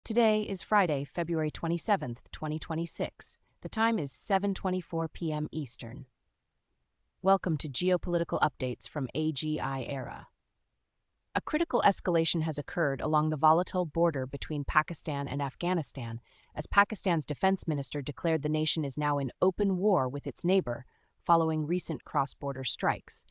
Today is Friday, February 27th, 2026. The time is 7:24 p.m. Eastern. Welcome to Geopolitical Updates from AGI Era. A critical escalation has occurred along the volatile border between Pakistan and Afghanistan, as Pakistan's defense minister declared the nation is now in open war with its neighbor, following recent cross-border strikes.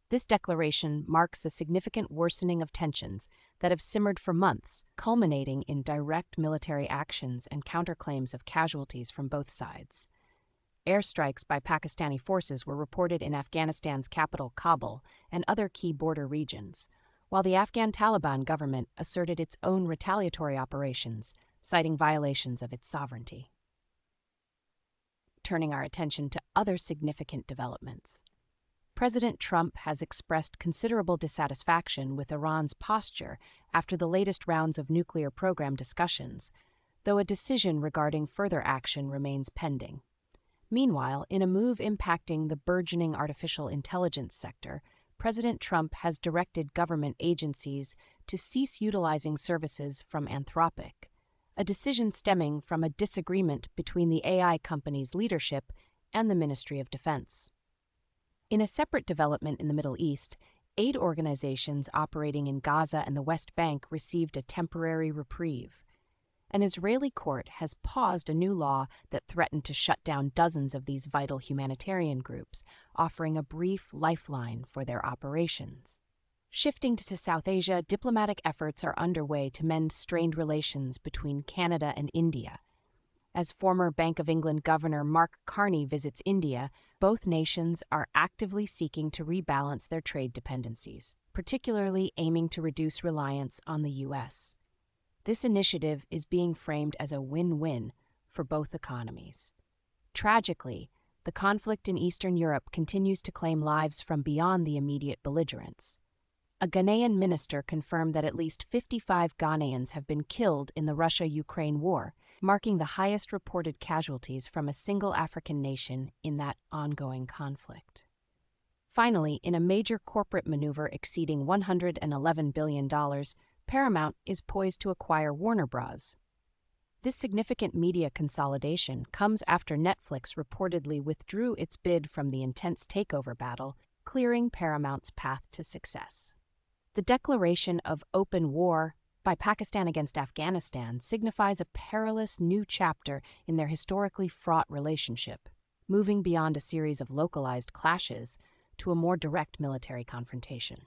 This declaration marks a significant worsening of tensions that have simmered for months, culminating in direct military actions and counterclaims of casualties from both sides. Airstrikes by Pakistani forces were reported in Afghanistan's capital, Kabul, and other key border regions, while the Afghan Taliban government asserted its own retaliatory operations, citing violations of its sovereignty. Turning our attention to other significant developments. President Trump has expressed considerable dissatisfaction with Iran's posture after the latest rounds of nuclear program discussions, though a decision regarding further action remains pending. Meanwhile, in a move impacting the burgeoning artificial intelligence sector, President Trump has directed government agencies to cease utilizing services from Anthropic, a decision stemming from a disagreement between the AI company's leadership and the Ministry of Defense. In a separate development in the Middle East, aid organizations operating in Gaza and the West Bank received a temporary reprieve. An Israeli court has paused a new law that threatened to shut down dozens of these vital humanitarian groups, offering a brief lifeline for their operations. Shifting to South Asia, diplomatic efforts are underway to mend strained relations between Canada and India. As former Bank of England Governor Mark Carney visits India, both nations are actively seeking to rebalance their trade dependencies, particularly aiming to reduce reliance on the U.S. This initiative is being framed as a win-win for both economies. Tragically, the conflict in Eastern Europe continues to claim lives from beyond the immediate belligerents. A Ghanaian minister confirmed that at least 55 Ghanaians have been killed in the Russia-Ukraine war, marking the highest reported casualties from a single African nation in that ongoing conflict. Finally, in a major corporate maneuver exceeding $111 billion, Paramount is poised to acquire Warner Bros. This significant media consolidation comes after Netflix reportedly withdrew its bid from the intense takeover battle, clearing Paramount's path to success. The declaration of open war by Pakistan against Afghanistan signifies a perilous new chapter in their historically fraught relationship, moving beyond a series of localized clashes to a more direct military confrontation.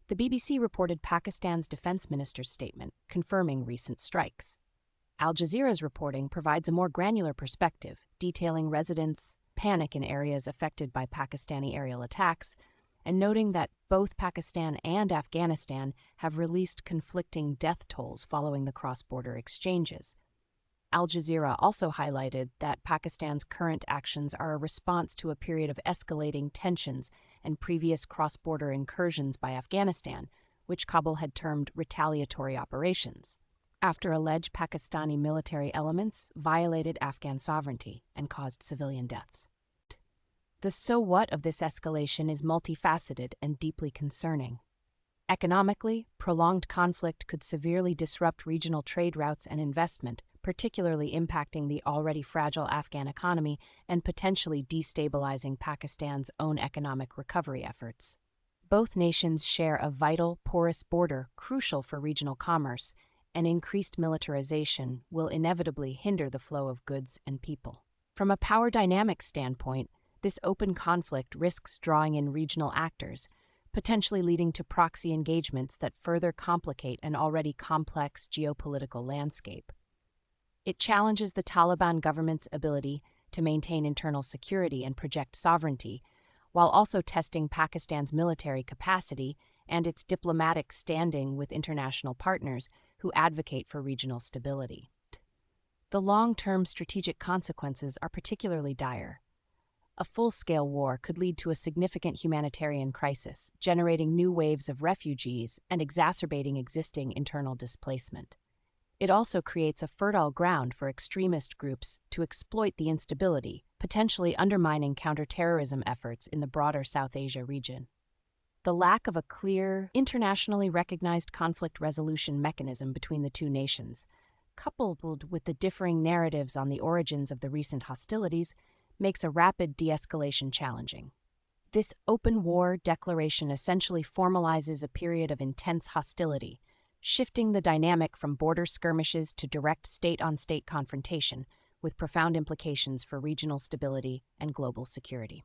The BBC reported Pakistan's defense minister's statement confirming recent strikes. Al Jazeera's reporting provides a more granular perspective, detailing residents' panic in areas affected by Pakistani aerial attacks, and noting that both Pakistan and Afghanistan have released conflicting death tolls following the cross-border exchanges. Al Jazeera also highlighted that Pakistan's current actions are a response to a period of escalating tensions and previous cross-border incursions by Afghanistan, which Kabul had termed retaliatory operations, after alleged Pakistani military elements violated Afghan sovereignty and caused civilian deaths. The so what of this escalation is multifaceted and deeply concerning. Economically, prolonged conflict could severely disrupt regional trade routes and investment, particularly impacting the already fragile Afghan economy and potentially destabilizing Pakistan's own economic recovery efforts. Both nations share a vital, porous border crucial for regional commerce, and increased militarization will inevitably hinder the flow of goods and people. From a power dynamics standpoint, this open conflict risks drawing in regional actors, potentially leading to proxy engagements that further complicate an already complex geopolitical landscape. It challenges the Taliban government's ability to maintain internal security and project sovereignty, while also testing Pakistan's military capacity and its diplomatic standing with international partners who advocate for regional stability. The long-term strategic consequences are particularly dire. A full-scale war could lead to a significant humanitarian crisis, generating new waves of refugees and exacerbating existing internal displacement. It also creates a fertile ground for extremist groups to exploit the instability, potentially undermining counterterrorism efforts in the broader South Asia region. the lack of a clear, internationally recognized conflict resolution mechanism between the two nations, coupled with the differing narratives on the origins of the recent hostilities, makes a rapid de-escalation challenging. This open war declaration essentially formalizes a period of intense hostility, shifting the dynamic from border skirmishes to direct state-on-state confrontation, with profound implications for regional stability and global security.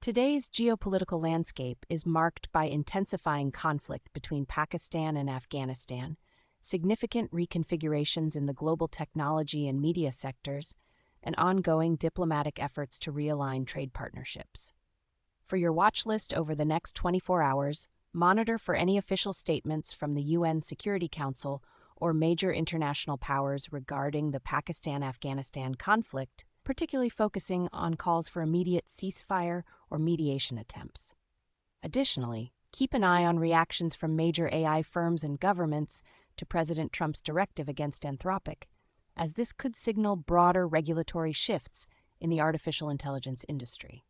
Today's geopolitical landscape is marked by intensifying conflict between Pakistan and Afghanistan, significant reconfigurations in the global technology and media sectors, and ongoing diplomatic efforts to realign trade partnerships. For your watch list over the next 24 hours, monitor for any official statements from the UN Security Council or major international powers regarding the Pakistan-Afghanistan conflict, particularly focusing on calls for immediate ceasefire or mediation attempts. Additionally, keep an eye on reactions from major AI firms and governments to President Trump's directive against Anthropic, as this could signal broader regulatory shifts in the artificial intelligence industry.